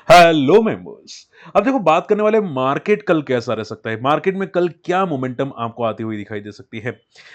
Hello members. अब देखो बात करने वाले मार्केट कल कैसा रह सकता है। मार्केट में कल क्या मोमेंटम आपको आती हुई दिखाई दे सकती है।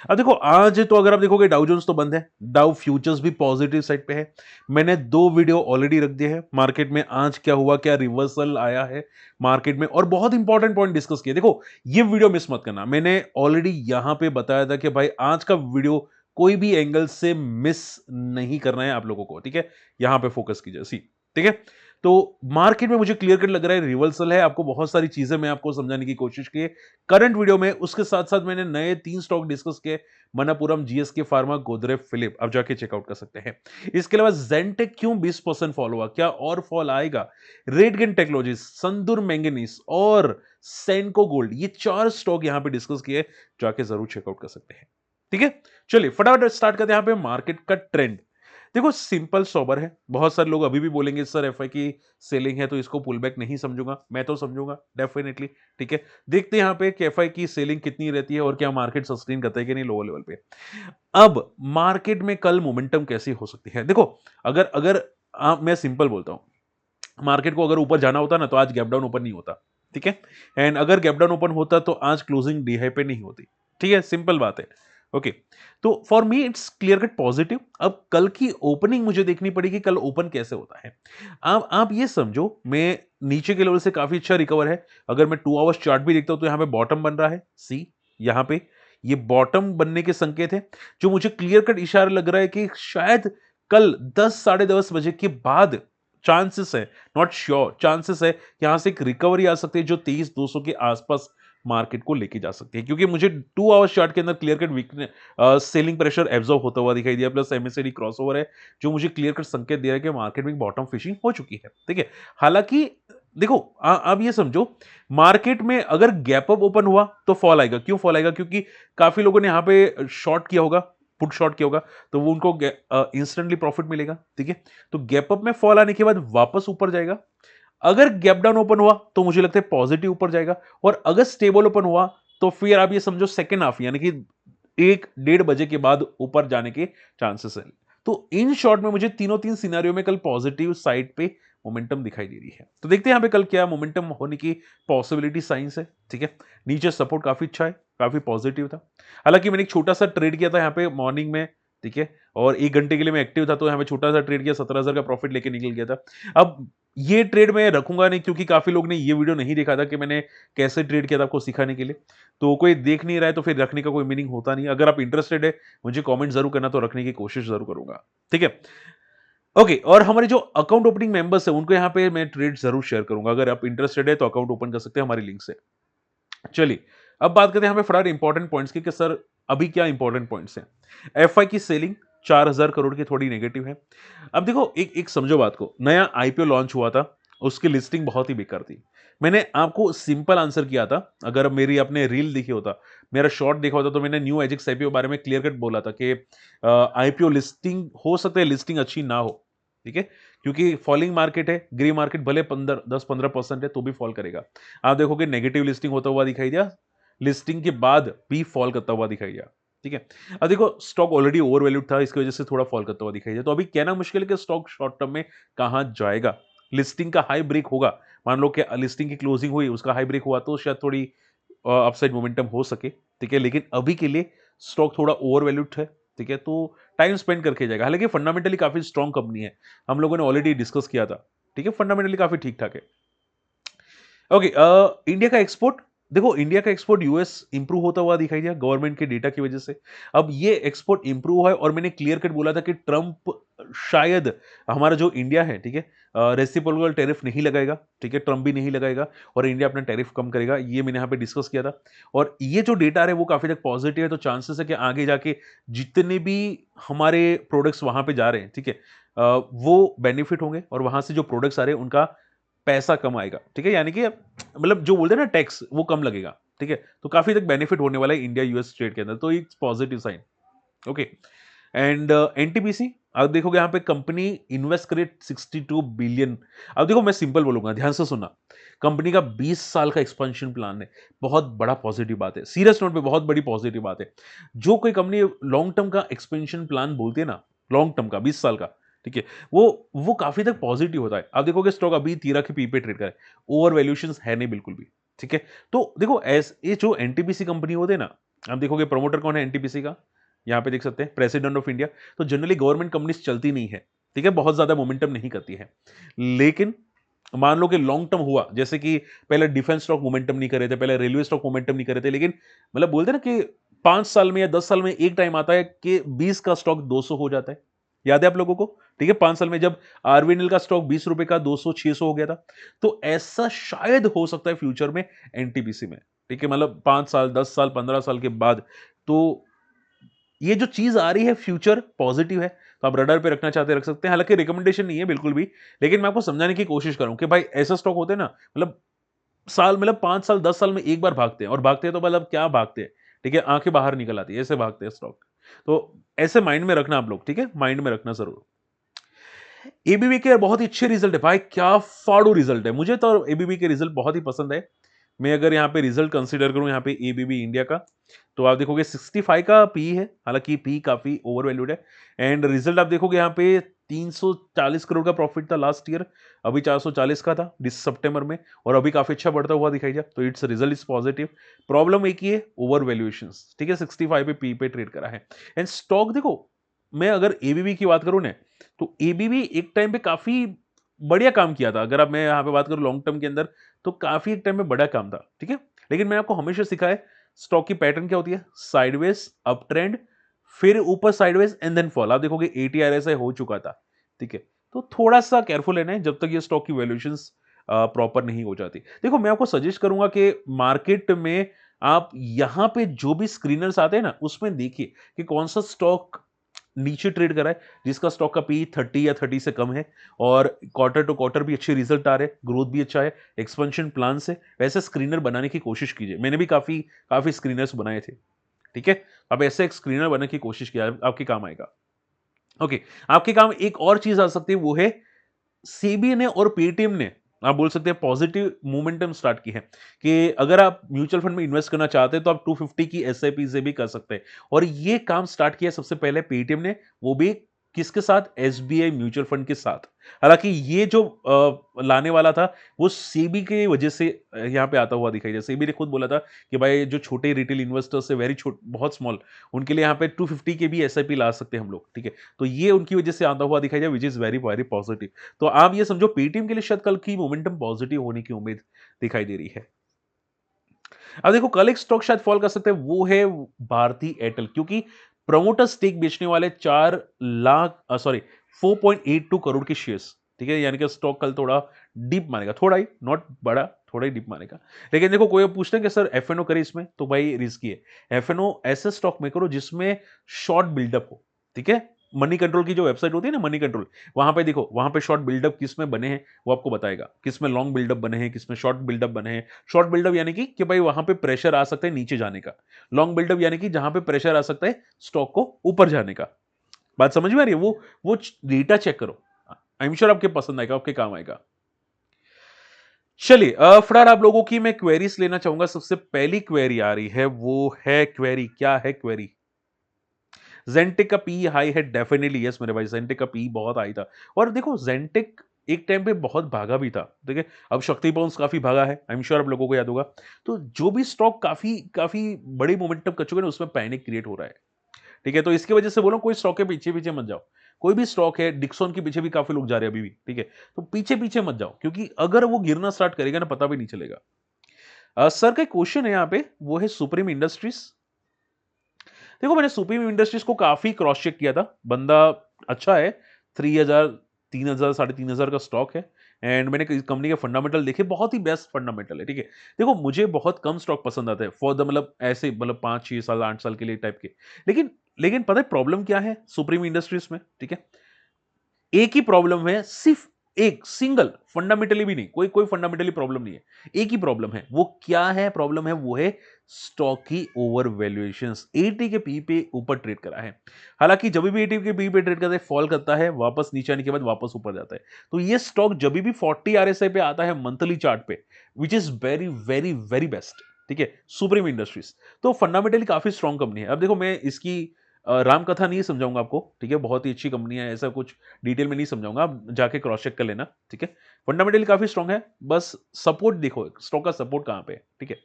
अब देखो आज तो अगर आप देखोगे डाउ जोन्स तो बंद है, डाउ फ्यूचर्स भी पॉजिटिव साइड पे है। मैंने दो वीडियो ऑलरेडी रख दिए हैं मार्केट में आज क्या हुआ, क्या रिवर्सल आया है मार्केट में, और बहुत इंपॉर्टेंट पॉइंट डिस्कस किए। देखो ये वीडियो मिस मत करना, मैंने ऑलरेडी यहां पे बताया था कि भाई आज का वीडियो कोई भी एंगल से मिस नहीं करना है आप लोगों को, ठीक है। यहां पे फोकस कीजिए सी, ठीक है। तो मार्केट में मुझे क्लियर कट लग रहा है रिवर्सल है। आपको बहुत सारी चीजें मैं आपको समझाने की कोशिश की करंट वीडियो में, उसके साथ साथ मैंने नए 3 स्टॉक डिस्कस किए, मनापुरम, जीएसके फार्मा, गोदरेव फिलिप। अब जाके चेकआउट कर सकते हैं। इसके अलावा जेंटेक क्यों 20% फॉल हुआ, क्या और फॉल आएगा, रेडगन टेक्नोलॉजीज, संदूर मैंगनीज और सेंको गोल्ड, ये 4 स्टॉक यहां पे डिस्कस किए, जाके जरूर चेकआउट कर सकते हैं। ठीक है, चलिए फटाफट स्टार्ट करते हैं। यहां पे मार्केट का ट्रेंड देखो सिंपल सोबर है। बहुत सारे लोग अभी भी बोलेंगे सर एफआई की सेलिंग है तो इसको पुल बैक नहीं समझूंगा, मैं तो समझूंगा डेफिनेटली। ठीक है, देखते हैं यहाँ पे कि एफआई की सेलिंग कितनी रहती है और क्या मार्केट सस्टेन करता है कि नहीं लोअर लेवल पे। अब मार्केट में कल मोमेंटम कैसी हो सकती है, देखो अगर अगर मैं सिंपल बोलता हूं, मार्केट को अगर ऊपर जाना होता ना तो आज गैप डाउन ओपन नहीं होता, ठीक है। एंड अगर गैप डाउन ओपन होता तो आज क्लोजिंग डी हाई पे नहीं होती, ठीक है, सिंपल बात है। ओके, तो for me it's clear cut positive. अब कल की ओपनिंग मुझे देखनी पड़ेगी, कल ओपन कैसे होता है। आप ये समझो, मैं नीचे के लेवल से काफी अच्छा रिकवर है। अगर मैं 2 आवर्स चार्ट भी देखता हूं तो यहां पे बॉटम बन रहा है, सी यहां पे ये बॉटम बनने के संकेत है, जो मुझे क्लियर कट इशारा लग रहा है कि शायद कल 10 साढ़े 10 बजे के बाद चांसेस है, नॉट श्योर, चांसेस है यहां से एक रिकवरी आ सकती है जो 23,200 के आसपास मार्केट को लेके जा सकती है। क्योंकि मुझे 2 आवर्स चार्ट के अंदर clear cut weakness, selling pressure absorb होता हुआ दिखाई दिया, प्लस एमएससीडी क्रॉसओवर है जो मुझे क्लियर कट संकेत दे रहा है कि मार्केट में बॉटम फिशिंग हो चुकी है, ठीक है। हालांकि देखो आप ये समझो, मार्केट में अगर गैप अप ओपन हुआ तो फॉल आएगा। क्यों फॉल आएगा, क्योंकि काफी लोगों ने यहां पे शॉर्ट किया होगा, पुट शॉर्ट किया होगा, तो वो उनको इंस्टेंटली प्रॉफिट मिलेगा, ठीक है। तो गैप अप में फॉल आने के बाद वापस ऊपर जाएगा। अगर गैप डाउन ओपन हुआ तो मुझे लगता है पॉजिटिव ऊपर जाएगा, और अगर स्टेबल ओपन हुआ तो फिर आप ये समझो सेकेंड हाफ यानी कि 1 डेढ़ बजे के बाद ऊपर जाने के चांसेस है। तो इन शॉर्ट में मुझे तीनों तीन सिनेरियो में कल पॉजिटिव साइड पे मोमेंटम दिखाई दे रही है। तो देखते हैं यहाँ पे कल क्या मोमेंटम होने की पॉसिबिलिटी साइंस है, ठीक है। नीचे सपोर्ट काफी अच्छा है, काफी पॉजिटिव था। हालांकि मैंने एक छोटा सा ट्रेड किया था यहाँ पे मॉर्निंग में, ठीक है, और 1 घंटे के लिए मैं एक्टिव था तो यहाँ पे छोटा सा ट्रेड किया, 17,000 का प्रॉफिट लेके निकल गया था। अब ये ट्रेड मैं रखूंगा नहीं, क्योंकि काफी लोग ने ये वीडियो नहीं देखा था कि मैंने कैसे ट्रेड किया था आपको सिखाने के लिए। तो कोई देख नहीं रहा है तो फिर रखने का कोई मीनिंग होता नहीं। अगर आप इंटरेस्टेड है मुझे कमेंट जरूर करना, तो रखने की कोशिश जरूर करूंगा, ठीक है। ओके, और हमारे जो अकाउंट ओपनिंग मेंबर्स है उनको यहाँ पे मैं ट्रेड जरूर शेयर करूंगा। अगर आप इंटरेस्टेड है तो अकाउंट ओपन कर सकते हैं हमारी लिंक से। चलिए अब बात करते हैं यहाँ पे फटाफट इंपॉर्टेंट पॉइंट्स की कि सर अभी क्या इंपॉर्टेंट पॉइंट्स हैं। एफआई की सेलिंग 4,000 करोड़ की थोड़ी नेगेटिव है। अब देखो एक एक समझो बात को, नया आईपीओ लॉन्च हुआ था, उसकी लिस्टिंग बहुत ही बेकार थी। मैंने आपको सिंपल आंसर किया था, अगर मेरी आपने रील देखी होता, मेरा शॉर्ट देखा होता, तो मैंने न्यू एजिक्स आईपीओ बारे में क्लियर कट बोला था कि आईपीओ लिस्टिंग हो सकता है, लिस्टिंग अच्छी ना हो, ठीक है। क्योंकि फॉलिंग मार्केट है, ग्रे मार्केट भले 10-15% है तो भी फॉल करेगा। आप देखोगे नेगेटिव लिस्टिंग होता हुआ दिखाई दिया, लिस्टिंग के बाद भी फॉल करता हुआ दिखाई दिया, ठीक है। अब देखो स्टॉक ऑलरेडी ओवर वैल्यूड था, इसकी वजह से थोड़ा फॉल करता हुआ दिखाई दिया। तो अभी कहना मुश्किल है कि स्टॉक शॉर्ट टर्म में कहां जाएगा। लिस्टिंग का हाई ब्रेक होगा, मान लो कि लिस्टिंग की क्लोजिंग हुई, उसका हाई ब्रेक हुआ तो शायद थोड़ी अपसाइड मोमेंटम हो सके, ठीक है। लेकिन अभी के लिए स्टॉक थोड़ा ओवर वैल्यूड है, ठीक है। तो टाइम स्पेंड करके जाएगा। हालांकि फंडामेंटली काफी स्ट्रॉन्ग कंपनी है, हम लोगों ने ऑलरेडी डिस्कस किया था, ठीक है। फंडामेंटली काफी ठीक ठाक है। ओके, इंडिया का एक्सपोर्ट, देखो इंडिया का एक्सपोर्ट यूएस इंप्रूव होता हुआ दिखाई दिया गवर्नमेंट के डेटा की वजह से। अब ये एक्सपोर्ट इंप्रूव है, और मैंने क्लियर कट बोला था कि ट्रंप शायद हमारा जो इंडिया है, ठीक है, रेसिप्रोकल टैरिफ नहीं लगाएगा, ठीक है, ट्रंप भी नहीं लगाएगा, और इंडिया अपना टैरिफ कम करेगा, ये मैंने यहाँ पे डिस्कस किया था। और ये जो डेटा है वो काफी तक पॉजिटिव है, तो चांसेस है कि आगे जाके जितने भी हमारे प्रोडक्ट्स वहां पे जा रहे हैं, ठीक है, वो बेनिफिट होंगे, और वहां से जो प्रोडक्ट्स आ रहे हैं उनका पैसा कम आएगा, ठीक है। यानी कि मतलब जो बोलते हैं ना टैक्स, वो कम लगेगा, ठीक है। तो काफी तक बेनिफिट होने वाला है इंडिया यूएस ट्रेड के अंदर, तो एक positive sign. Okay, and NTPC आप देखोगे यहाँ पे कंपनी इन्वेस्ट करे 62 बिलियन। अब देखो मैं सिंपल बोलूंगा, ध्यान से सुनना, कंपनी का 20 साल का एक्सपेंशन प्लान है, बहुत बड़ा पॉजिटिव बात है, सीरियस नोट पे बहुत बड़ी पॉजिटिव बात है। जो कोई कंपनी लॉन्ग टर्म का एक्सपेंशन प्लान बोलती है ना, लॉन्ग टर्म का 20 साल का, ठीक है? वो काफ़ी तक पॉज़िटिव होता है। आप देखोगे स्टॉक अभी 13 के पी पे ट्रेड कर रहा है। ओवर वैल्यूएशंस है नहीं बिल्कुल भी, ठीक है? तो देखो ये जो एनटीपीसी कंपनी होते हैं ना, आप देखोगे प्रमोटर कौन है एनटीपीसी का? यहाँ पे देख सकते हैं प्रेसिडेंट ऑफ इंडिया। तो जनरली गवर्नमेंट कंपनीज़ चलती नहीं है, ठीक है? बहुत ज़्यादा मोमेंटम नहीं करती है। लेकिन मान लो कि लॉन्ग टर्म हुआ, जैसे कि पहले डिफेंस स्टॉक मोमेंटम नहीं कर रहे थे, पहले रेलवे स्टॉक मोमेंटम नहीं कर रहे थे, लेकिन मतलब बोलते हैं ना कि 5 साल में या 10 साल में एक टाइम आता है कि 20 का स्टॉक 200 हो जाता है। याद है आप लोगों को? ठीक है, 5 साल में जब आरवीएनएल का स्टॉक ₹20 का 200-600 हो गया था। तो ऐसा शायद हो सकता है फ्यूचर में एनटीपीसी में। ठीक है, मतलब 5 साल, 10 साल, 15 साल के बाद। तो ये जो चीज़ आ रही है फ्यूचर पॉजिटिव है, तो आप रडार पे रखना चाहते हैं रख सकते हैं। हालाँकि रिकमेंडेशन नहीं है बिल्कुल भी, लेकिन मैं आपको समझाने की कोशिश कर रहा हूँ कि भाई ऐसे स्टॉक होते हैं ना, मतलब साल मतलब 5 साल, 10 साल में एक बार भागते हैं और भागते हैं तो मतलब क्या भागते हैं, ठीक है? आँखें बाहर निकल आती है, ऐसे भागते हैं स्टॉक। तो ऐसे माइंड में रखना आप लोग, ठीक है? माइंड में रखना ज़रूर। एबीबी के बहुत ही अच्छे रिजल्ट है भाई, क्या फाड़ू रिजल्ट है। मुझे तो एबीबी के रिजल्ट बहुत ही पसंद है। मैं अगर यहाँ पे रिजल्ट कंसीडर करूँ यहाँ पे एबीबी इंडिया का, तो आप देखोगे 65 का पी है, हालाँकि पी काफ़ी ओवर वैल्यूड है एंड रिजल्ट आप देखोगे यहाँ पे 340 करोड़ का प्रॉफिट था लास्ट ईयर, अभी 440 का था दिस सितंबर में और अभी काफ़ी अच्छा बढ़ता हुआ दिखाई दिया, तो it's result is positive. Problem एक ही है ओवर वैल्यूएशंस, ठीक है? 65 पे पी पे ट्रेड करा है एंड स्टॉक देखो, मैं अगर एबीबी की बात करूँ ना, तो एबीबी एक टाइम पे काफ़ी बढ़िया काम किया था। अगर अब मैं यहाँ पे बात करूँ लॉन्ग टर्म के अंदर, तो काफ़ी एक टाइम में बड़ा काम था, ठीक है? लेकिन मैंने आपको हमेशा सिखाया है, स्टॉक की पैटर्न क्या होती है? साइडवेज, अप ट्रेंड, फिर ऊपर साइडवेज एंड देन फॉल। आप देखोगे एटीआरएसआई हो चुका था, ठीक है? तो थोड़ा-सा केयरफुल रहना है जब तक ये स्टॉक की वैल्यूएशंस प्रॉपर नहीं हो जाती। देखो, मैं आपको सजेस्ट करूँगा कि मार्केट में आप यहाँ पे जो भी स्क्रीनर्स आते हैं ना, उसमें देखिए कि कौन-सा स्टॉक नीचे ट्रेड कर रहा है, जिसका स्टॉक का पी 30 या 30 से कम है और क्वार्टर टू क्वार्टर भी अच्छे रिजल्ट आ रहे हैं, ग्रोथ भी अच्छा है, एक्सपेंशन प्लान से वैसे स्क्रीनर बनाने की कोशिश कीजिए। मैंने भी काफ़ी काफ़ी स्क्रीनर्स बनाए थे, ठीक है? अब ऐसे एक स्क्रीनर बनने की कोशिश किया, आपके काम आएगा। ओके, आपके काम एक और चीज़ आ सकती है, वो है सेबी ने और पेटीएम ने आप बोल सकते हैं पॉजिटिव मोमेंटम स्टार्ट की है कि अगर आप म्यूचुअल फंड में इन्वेस्ट करना चाहते हैं तो आप 250 की एसआईपी से भी कर सकते हैं और ये काम स्टार्ट किया सबसे पहले पेटीएम ने, वो भी किसके साथ? एसबीआई म्यूचुअल फंड के साथ। हालांकि ये जो लाने वाला था वो सेबी की वजह से यहाँ पे आता हुआ दिखाई दिया। सेबी ने खुद बोला था कि भाई जो छोटे रिटेल इन्वेस्टर्स है, वेरी छोट बहुत स्मॉल, उनके लिए यहाँ पे 250 के भी एसआईपी ला सकते हैं हम लोग, ठीक है? तो ये उनकी वजह से आता हुआ दिखाई दिया, which is very very positive. तो आप ये समझो पेटीएम के लिए शायद कल की मोमेंटम पॉजिटिव होने की उम्मीद दिखाई दे रही है। अब देखो, कल एक स्टॉक शायद फॉल कर सकता है, वो है भारती एयरटेल, क्योंकि प्रमोटर स्टेक बेचने वाले 4 लाख सॉरी 4.82 करोड़ के शेयर्स, ठीक है? यानी कि स्टॉक कल थोड़ा डिप मारेगा, थोड़ा ही, नॉट बड़ा, थोड़ा ही डिप मारेगा। लेकिन देखो, कोई अब पूछता है कि सर एफएनओ करे इसमें, तो भाई रिस्की है। एफएनओ ऐसे स्टॉक में करो जिसमें शॉर्ट बिल्डअप हो, ठीक है? मनी कंट्रोल की जो वेबसाइट होती है ना, मनी कंट्रोल, वहां पे देखो, वहां पे शॉर्ट बिल्डअप किस में बने हैं वो आपको बताएगा, किस में लॉन्ग बिल्डअप बने हैं, किस में शॉर्ट बिल्डअप बने हैं। शॉर्ट बिल्डअप यानी कि भाई वहां पे प्रेशर आ सकता है नीचे जाने का। लॉन्ग बिल्डअप यानी कि जहां पे प्रेशर आ सकता है स्टॉक को ऊपर जाने का। बात समझ में आ रही है? वो डेटा चेक करो, आई एम श्योर आपके पसंद आएगा, आपके काम आएगा। चलिए, फिलहाल आप लोगों की मैं क्वेरीज लेना चाहूंगा। सबसे पहली क्वेरी आ रही है, वो है क्वेरी, क्या है क्वेरी? जेंटिक का पी हाई है, डेफिनेटली यस मेरे भाई, जेंटिक का पी बहुत हाई था। और देखो, जेंटिक एक टाइम पे बहुत भागा भी था, ठीक है? अब शक्ति पॉन्स काफी भागा है, आई एम श्योर आप लोगों को याद होगा। तो जो भी स्टॉक काफी काफी बड़ी मोमेंटम कर चुके हैं ना, उसमें पैनिक क्रिएट हो रहा है, ठीक है? तो इसकी वजह से बोलो, कोई स्टॉक के पीछे पीछे मत जाओ। कोई भी स्टॉक है, डिक्सॉन के पीछे भी काफी लोग जा रहे हैं अभी भी, ठीक है? तो पीछे पीछे मत जाओ, क्योंकि अगर वो गिरना स्टार्ट करेगा ना, पता भी नहीं चलेगा। सर का क्वेश्चन है यहाँ पे, वो है सुप्रीम इंडस्ट्रीज। देखो, मैंने सुप्रीम इंडस्ट्रीज को काफ़ी क्रॉस चेक किया था, बंदा अच्छा है, 3000 3000 साढ़े 3000 का स्टॉक है एंड मैंने कंपनी के फंडामेंटल देखे, बहुत ही बेस्ट फंडामेंटल है, ठीक है? देखो, मुझे बहुत कम स्टॉक पसंद आते हैं फॉर द मतलब ऐसे मतलब 5-6 साल 8 साल के लिए टाइप के। लेकिन लेकिन पता है प्रॉब्लम क्या है सुप्रीम इंडस्ट्रीज में, ठीक है? एक ही प्रॉब्लम है, सिर्फ एक सिंगल, फंडामेंटली भी नहीं, कोई कोई फंडामेंटली प्रॉब्लम नहीं है, एक ही प्रॉब्लम है। वो क्या है प्रॉब्लम? है वो है स्टॉक की ओवर वैल्यूएशंस। 80 के पी पे ऊपर ट्रेड करा है। हालांकि जब भी 80 के पी पे ट्रेड करता है, फॉल करता है, वापस नीचे आने के बाद वापस ऊपर जाता है। तो ये स्टॉक जब भी 40 आरएसआई पे आता है मंथली चार्ट पे, which is very very very best, ठीक है? सुप्रीम इंडस्ट्रीज तो फंडामेंटली काफी स्ट्रॉन्ग कंपनी है। अब देखो, मैं इसकी रामकथा नहीं समझाऊंगा आपको, ठीक है, बहुत ही अच्छी कंपनी है, ऐसा कुछ डिटेल में नहीं समझाऊंगा, आप जाके क्रॉस चेक कर लेना, ठीक है। फंडामेंटली काफी स्ट्रांग है, बस सपोर्ट देखो स्टॉक का सपोर्ट कहाँ पे है, ठीक है।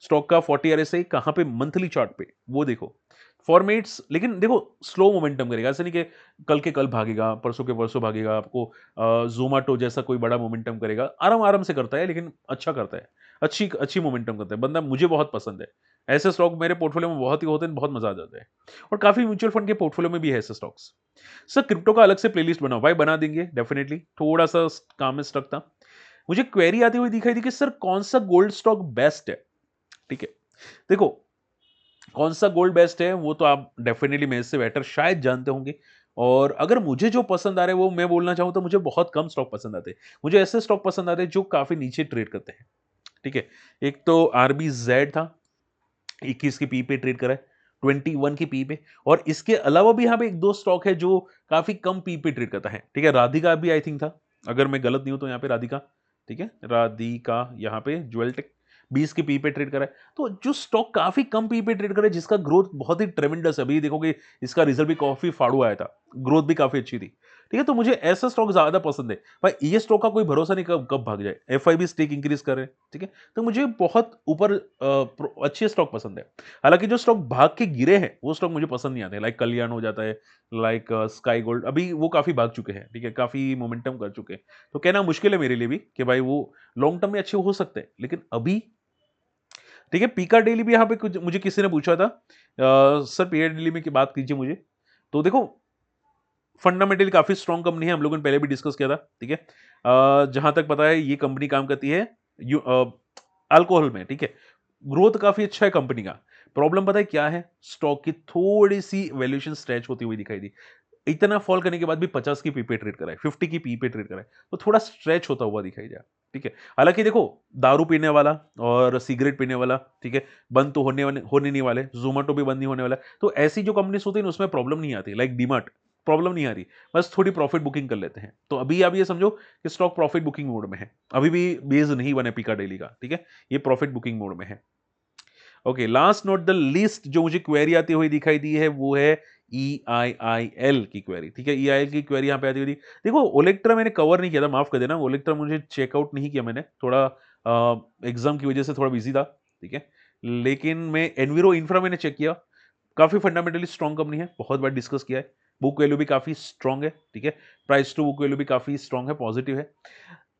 स्टॉक का 40 आरएसआई कहाँ पे मंथली चार्ट पे, वो देखो फॉर्मेट्स, लेकिन देखो स्लो मोमेंटम करेगा, ऐसा नहीं कि कल के कल भागेगा, परसों के परसों भागेगा, आपको जोमाटो जैसा कोई बड़ा मोमेंटम करेगा, आराम आराम से करता है, लेकिन अच्छा करता है, अच्छी अच्छी मोमेंटम करता है बंदा, मुझे बहुत पसंद है। ऐसे स्टॉक मेरे पोर्टफोलियो में बहुत ही होते हैं, बहुत मजा आ जाता है। और काफी म्यूचुअल फंड के पोर्टफोलियो में भी है ऐसे स्टॉक्स। सर क्रिप्टो का अलग से प्लेलिस्ट बनाओ भाई, बना देंगे डेफिनेटली, थोड़ा सा काम में स्टक था। मुझे क्वेरी आती हुई दिखाई दी कि सर कौन सा गोल्ड स्टॉक बेस्ट है, ठीक है। देखो कौन सा गोल्ड बेस्ट है वो तो आप डेफिनेटली मेरे से बेटर शायद जानते होंगे। और अगर मुझे जो पसंद आ रहे हैं वो मैं बोलना चाहूं तो मुझे बहुत कम स्टॉक पसंद आते हैं। मुझे ऐसे स्टॉक पसंद आते हैं जो काफी नीचे ट्रेड करते हैं, ठीक है। एक तो आरबीजेड था, 21 की पी पे ट्रेड करा है, 21 की पी पे। और इसके अलावा भी यहाँ पे एक दो स्टॉक है जो काफी कम पी पे ट्रेड करता है, ठीक है। राधिका भी आई थिंक था, अगर मैं गलत नहीं हूं तो यहाँ पे राधिका, ठीक है, राधिका यहाँ पे ज्वेल टेक 20 की पी पे ट्रेड करा है। तो जो स्टॉक काफी कम पी पे ट्रेड करे, जिसका ग्रोथ बहुत ही ट्रेमेंडस है, अभी देखोगे इसका रिजल्ट भी काफी फाड़ू आया था, ग्रोथ भी काफी अच्छी थी, ठीक है। तो मुझे ऐसा स्टॉक ज्यादा पसंद है भाई, ये स्टॉक का कोई भरोसा नहीं कब कब भाग जाए, एफआईबी स्टेक इंक्रीज कर रहे हैं, ठीक है। तो मुझे बहुत ऊपर अच्छे स्टॉक पसंद है। हालांकि जो स्टॉक भाग के गिरे हैं वो स्टॉक मुझे पसंद नहीं आते, लाइक कल्याण हो जाता है, लाइक स्काई गोल्ड, अभी वो काफी भाग चुके हैं, ठीक है, काफी मोमेंटम कर चुके हैं। तो कहना मुश्किल है मेरे लिए भी कि भाई वो लॉन्ग टर्म में अच्छे हो सकते हैं, लेकिन अभी, ठीक है। पीका डेली भी यहाँ पे कुछ मुझे किसी ने पूछा था, सर पीका डेली में की बात कीजिए मुझे। तो देखो फंडामेंटली काफी स्ट्रॉन्ग कंपनी है, हम लोगों ने पहले भी डिस्कस किया था, ठीक है। जहां तक पता है ये कंपनी काम करती है अल्कोहल में, ठीक है। ग्रोथ काफी अच्छा है कंपनी का। प्रॉब्लम पता है क्या है, स्टॉक की थोड़ी सी वैल्यूएशन स्ट्रेच होती हुई दिखाई दी। इतना फॉल करने के बाद भी 50 की पी पे ट्रेड कराए, 50 की पी पे ट्रेड कराए, तो थोड़ा स्ट्रेच होता हुआ दिखाई दिया, ठीक है। हालांकि देखो दारू पीने वाला और सिगरेट पीने वाला, ठीक है, बंद तो होने नहीं वाले, जोमेटो भी बंद नहीं होने वाला। तो ऐसी जो कंपनीज होती है उसमें प्रॉब्लम नहीं आती, लाइक डीमार्ट, प्रॉब्लम नहीं आ रही, बस थोड़ी प्रॉफिट बुकिंग कर लेते हैं। तो अभी आप ये समझो कि स्टॉक प्रॉफिट बुकिंग मोड में है, अभी भी बेस नहीं बने पीका डेली का, ठीक है, ये प्रॉफिट बुकिंग मोड में है। Okay, last not the least जो मुझे क्वेरी आती हुई दिखाई दी है वो है EIIL की क्वेरी, ठीक है। EIL की क्वेरी यहाँ पे आती हुई देखो, ओलेक्ट्रा मैंने कवर नहीं किया था, माफ कर देना, ओलेक्ट्रा मुझे चेकआउट नहीं किया मैंने, थोड़ा एग्जाम की वजह से थोड़ा बिजी था, ठीक है। लेकिन मैं एनवीरो इंफ्रा मैंने चेक किया, काफी फंडामेंटली स्ट्रॉन्ग कंपनी है, बहुत बार डिस्कस किया है, बुक वैल्यू भी काफी स्ट्रॉन्ग है, ठीक है। प्राइस टू बुक वैल्यू भी काफी स्ट्रॉन्ग है, पॉजिटिव है।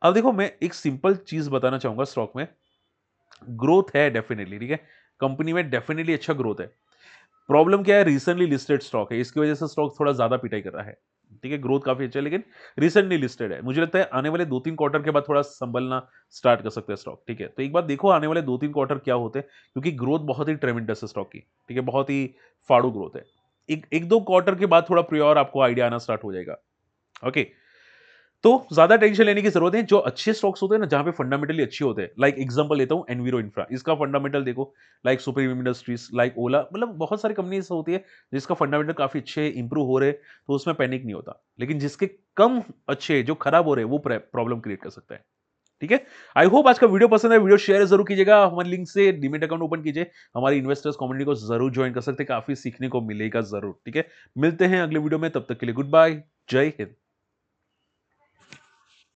अब देखो मैं एक सिंपल चीज बताना चाहूंगा, स्टॉक में ग्रोथ है डेफिनेटली, ठीक है, कंपनी में डेफिनेटली अच्छा ग्रोथ है। प्रॉब्लम क्या है, रिसेंटली लिस्टेड स्टॉक है, इसकी वजह से स्टॉक थोड़ा ज्यादा पिटाई कर रहा है, ठीक है। ग्रोथ काफी अच्छा है लेकिन रिसेंटली लिस्टेड है, मुझे लगता है आने वाले 2-3 क्वार्टर के बाद थोड़ा संभलना स्टार्ट कर सकते हैं स्टॉक, ठीक है। तो एक बात देखो आने वाले 2-3 क्वार्टर क्या होते हैं, क्योंकि ग्रोथ बहुत ही ट्रेमेंडस है स्टॉक की, ठीक है, बहुत ही फाड़ू ग्रोथ है। एक दो क्वार्टर के बाद थोड़ा प्योर आपको आइडिया आना स्टार्ट हो जाएगा, ओके। तो ज्यादा टेंशन लेने की जरूरत है, जो अच्छे स्टॉक्स होते हैं ना, जहां पे फंडामेंटली अच्छे होते हैं, लाइक एग्जांपल लेता हूं एनवीरो इंफ्रा, इसका फंडामेंटल देखो, लाइक सुप्रीम इंडस्ट्रीज, लाइक ओला, मतलब बहुत सारी कंपनीज होती है जिसका फंडामेंटल काफी अच्छे इंप्रूव हो रहे हैं, तो उसमें पैनिक नहीं होता। लेकिन जिसके कम अच्छे जो खराब हो रहे हैं वो प्रॉब्लम क्रिएट कर सकता है, ठीक है। आई होप आज का वीडियो पसंद है, वीडियो शेयर जरूर कीजिएगा, हमारे लिंक से डीमेट अकाउंट ओपन कीजिए, हमारी इन्वेस्टर्स कम्युनिटी को जरूर ज्वाइन कर सकते हैं, काफी सीखने को मिलेगा जरूर, ठीक है। मिलते हैं अगले वीडियो में, तब तक के लिए गुड बाय, जय हिंद।